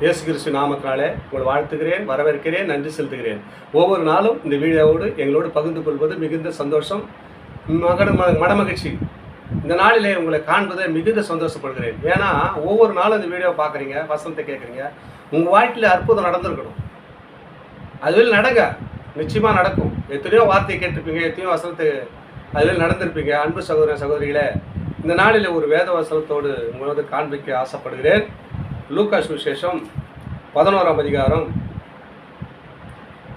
இயேசு கிறிஸ்து நாமத்தினாலே உங்களை வாழ்த்துகிறேன், வரவேற்கிறேன், நன்றி செலுத்துகிறேன். ஒவ்வொரு நாளும் இந்த வீடியோவோடு எங்களோடு பகிர்ந்து கொள்வது மிகுந்த சந்தோஷம், மனமகிழ்ச்சி. இந்த நாளிலே உங்களை காண்பதை மிகுந்த சந்தோஷப்படுகிறேன். ஏன்னா ஒவ்வொரு நாளும் இந்த வீடியோவை பார்க்குறீங்க, வசனத்தை கேட்குறீங்க. உங்கள் வாழ்க்கையில் அற்புதம் நடந்திருக்கணும். அதுவே நடங்க, நிச்சயமாக நடக்கும். எத்தனையோ வார்த்தையை கேட்டிருப்பீங்க, எத்தனையோ வசனத்தை அதுவே நடந்திருப்பீங்க. அன்பு சகோதர சகோதரிகளே, இந்த நாளில் ஒரு வேத வசனத்தோடு உங்களோடு காண்பிக்க ஆசைப்படுகிறேன். லூக்கா சுவிசேஷம் 11ஆம் அதிகாரம்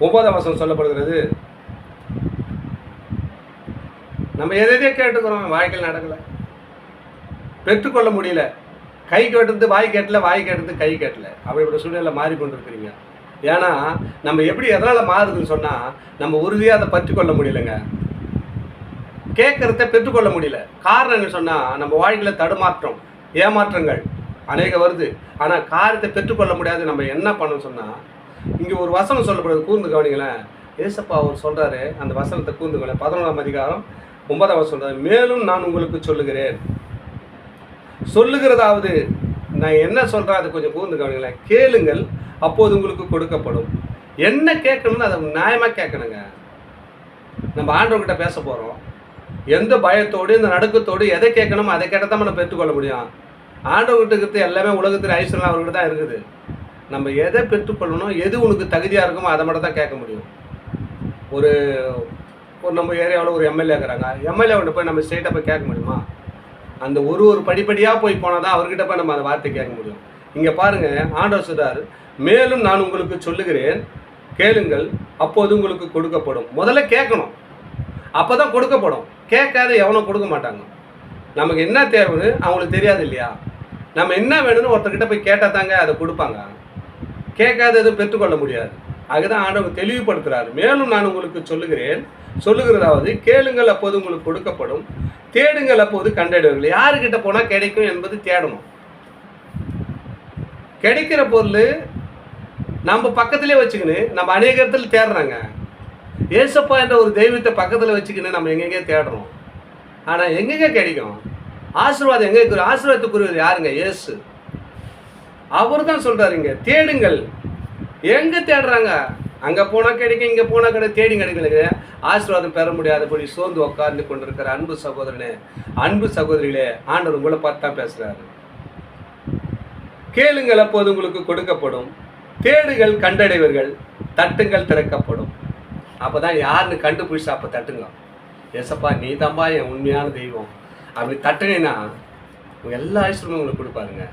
9ஆம் வசனம் சொல்லப்படுகிறது. நம்ம எதையே கேட்டுக்கிறோம், வாழ்க்கையில் நடக்கலை, பெற்றுக்கொள்ள முடியல. கை கேட்டது வாய் கேட்டல, வாய் கேட்டது கை கேட்டல. அப்படிப்பட்ட சூழ்நிலை மாறி கொண்டிருக்கிறீங்க. ஏன்னா நம்ம எப்படி எதனால் மாறுதுன்னு சொன்னால், நம்ம உறுதியாக அதை பற்றி கொள்ள முடியலைங்க. கேட்குறத பெற்றுக்கொள்ள முடியல. காரணம் என்ன சொன்னால், நம்ம வாழ்க்கையில் தடுமாற்றம், ஏமாற்றங்கள் அநேக வருது. ஆனால் காரியத்தை பெற்றுக்கொள்ள முடியாது. நம்ம என்ன பண்ணணும்னு சொன்னால், இங்கே ஒரு வசனம் சொல்லப்படுறது, கூர்ந்து கவனிங்களேன். ஏசப்பா அவர் சொல்கிறாரு, அந்த வசனத்தை கூர்ந்து கவனி. 11ஆம் அதிகாரம் 9ஆம் வசனம் சொல்கிறாரு, மேலும் நான் உங்களுக்கு சொல்லுகிறேன். சொல்லுகிறதாவது நான் என்ன சொல்கிறேன் அதை கொஞ்சம் கூர்ந்து கவனிங்களேன். கேளுங்கள், அப்போது உங்களுக்கு கொடுக்கப்படும். என்ன கேட்கணும்னு அதை நியாயமாக கேட்கணுங்க. நம்ம ஆண்டவர்கிட்ட பேச போகிறோம். எந்த பயத்தோடு, இந்த நடுக்கத்தோடு எதை கேட்கணுமோ அதை கேட்டால் தான் நம்ம பெற்றுக்கொள்ள முடியும். ஆண்டவர்கிட்ட இருக்கிறது எல்லாமே உலகத்தில் ஐஸ்வர்யம் அவர்கிட்ட தான் இருக்குது. நம்ம எதை பெற்றுக்கொள்ளணும், எது உனக்கு தகுதியாக இருக்குமோ அதை மட்டும் தான் கேட்க முடியும். ஒரு நம்ம ஏரியாவில் ஒரு எம்எல்ஏ இருக்கிறாங்க. எம்எல்ஏ போய் நம்ம ஸ்ட்ரெயிட்டாக போய் கேட்க முடியுமா? அந்த ஒரு படிப்படியாக போய் போனால் தான் அவர்கிட்ட போய் நம்ம அந்த வார்த்தை கேட்க முடியும். இங்கே பாருங்கள், ஆண்டவர் சொல்றார், மேலும் நான் உங்களுக்கு சொல்லுகிறேன், கேளுங்கள், அப்போது உங்களுக்கு கொடுக்கப்படும். முதல்ல கேட்கணும், அப்போ தான் கொடுக்கப்படும். கேட்காத எவனும் கொடுக்க மாட்டாங்க. நமக்கு என்ன தேவைன்னு அவங்களுக்கு தெரியாது இல்லையா? நம்ம என்ன வேணும்னு ஒருத்தர்கிட்ட போய் கேட்டால் தாங்க அதை கொடுப்பாங்க. கேட்காத எதுவும் பெற்றுக்கொள்ள முடியாது. அதுதான் ஆண்டவர் தெளிவுபடுத்துகிறார். மேலும் நான் உங்களுக்கு சொல்லுகிறேன், சொல்லுகிறதாவது கேளுங்கள், அப்போது உங்களுக்கு கொடுக்கப்படும், தேடுங்கள், அப்போது கண்டடைவீர்கள். யாருக்கிட்ட போனால் கிடைக்கும் என்பது தேடணும். கிடைக்கிற பொருள் நம்ம பக்கத்திலே வச்சுக்கின்னு நம்ம அநேக இடத்துல தேடுறாங்க. ஏசப்பா என்ற ஒரு தெய்வத்தை பக்கத்தில் வச்சுக்கின்னு நம்ம எங்கெங்கே தேடுறோம். ஆனால் எங்கெங்கே கிடைக்கும் ஆசீர்வாதம்? எங்கே இருக்கிற ஆசீர்வாதத்துக்குரியவர் யாருங்க? இயேசு. அவர் தான் சொல்கிறாருங்க, தேடுங்கள். எங்கே தேடுறாங்க? அங்கே போனால் கிடைக்கும், இங்கே போனால் தேடி கிடைக்கலைங்க. ஆசீர்வாதம் பெற முடியாதபடி சோர்ந்து உட்கார்ந்து கொண்டிருக்கிற அன்பு சகோதரனே, அன்பு சகோதரிகளே, ஆண்டவர் உங்களை பார்த்து தான் பேசுகிறாரு. கேளுங்கள், அப்போது உங்களுக்கு கொடுக்கப்படும், தேடுகள், கண்டடைவர்கள், தட்டுங்கள், திறக்கப்படும். அப்போ தான் யாருன்னு கண்டுபிடிச்சா அப்போ தட்டுங்க. ஏசப்பா நீ தான்பா என் உண்மையான தெய்வம் அப்படி தட்டுனீங்கன்னா எல்லா ஐஸ்வர்யமும் உங்களுக்கு கொடுப்பாருங்க.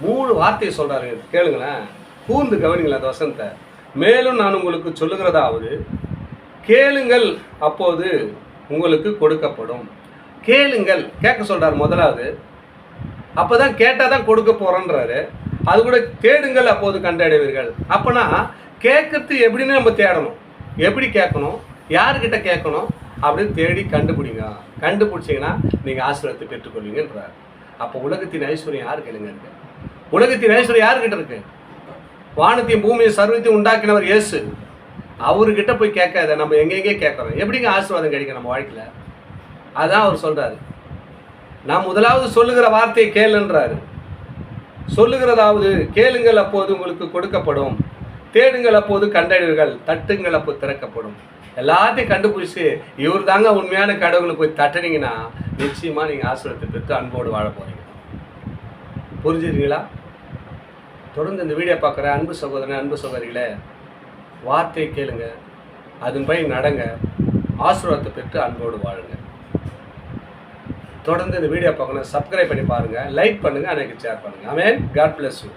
3 வார்த்தையை சொல்கிறாருங்க, கேளுங்களேன், கூர்ந்து கவனிங்களேன் அந்த வசனத்தை. மேலும் நான் உங்களுக்கு சொல்லுகிறதாவது கேளுங்கள், அப்போது உங்களுக்கு கொடுக்கப்படும். கேளுங்கள், கேட்க சொல்கிறார் முதலாவது. அப்போ தான் கேட்டால் தான் கொடுக்க போகிறோன்றாரு. அது கூட தேடுங்கள், அப்போது கண்டடைவீர்கள். அப்போனா கேட்கறது எப்படின்னு நம்ம தேடணும். எப்படி கேட்கணும், யாருக்கிட்ட கேட்கணும் அப்படின்னு தேடி கண்டுபிடிங்க. கண்டுபிடிச்சிங்கன்னா நீங்கள் ஆசீர்வாதத்தை பெற்றுக்கொள்வீங்கன்றார். அப்போ உலகத்தின் ஐஸ்வர்யம் யாருக்கு இல்லைங்க இருக்கு? உலகத்தின் ஐஸ்வர்யம் யாருக்கிட்ட இருக்கு? வானத்தையும் பூமியை சர்வத்தையும் உண்டாக்கினவர் இயேசு. அவர்கிட்ட போய் கேட்காத நம்ம எங்கெங்கே கேட்குறோம். எப்படிங்க ஆசீர்வாதம் கிடைக்கும் நம்ம வாழ்க்கையில்? அதான் அவர் சொல்கிறாரு. நான் முதலாவது சொல்லுகிற வார்த்தையை கேளுன்றாரு. சொல்லுகிறதாவது கேளுங்கள், அப்போது உங்களுக்கு கொடுக்கப்படும், தேடுங்கள், அப்போது கண்டடைவீர்கள், தட்டுங்கள், அப்போது திறக்கப்படும். எல்லாத்தையும் கண்டுபிடிச்சி இவர் தாங்க உண்மையான கடவுளை போய் தட்டுனீங்கன்னா நிச்சயமாக நீங்கள் ஆசீர்வாதத்தை பெற்று அன்போடு வாழ போகிறீங்க. புரிஞ்சுருக்கீங்களா? தொடர்ந்து இந்த வீடியோ பார்க்குற அன்பு சகோதரன், அன்பு சகோதரிகளே, வார்த்தையை கேளுங்க, அதன் படி நடங்க, ஆசீர்வாதத்தை பெற்று அன்போடு வாழுங்க. தொடர்ந்து இந்த வீடியோ பார்க்கணும், சப்ஸ்கிரைப் பண்ணி பாருங்கள், லைக் பண்ணுங்கள், அனைக்கு ஷேர் பண்ணுங்கள். ஆமென். God bless you.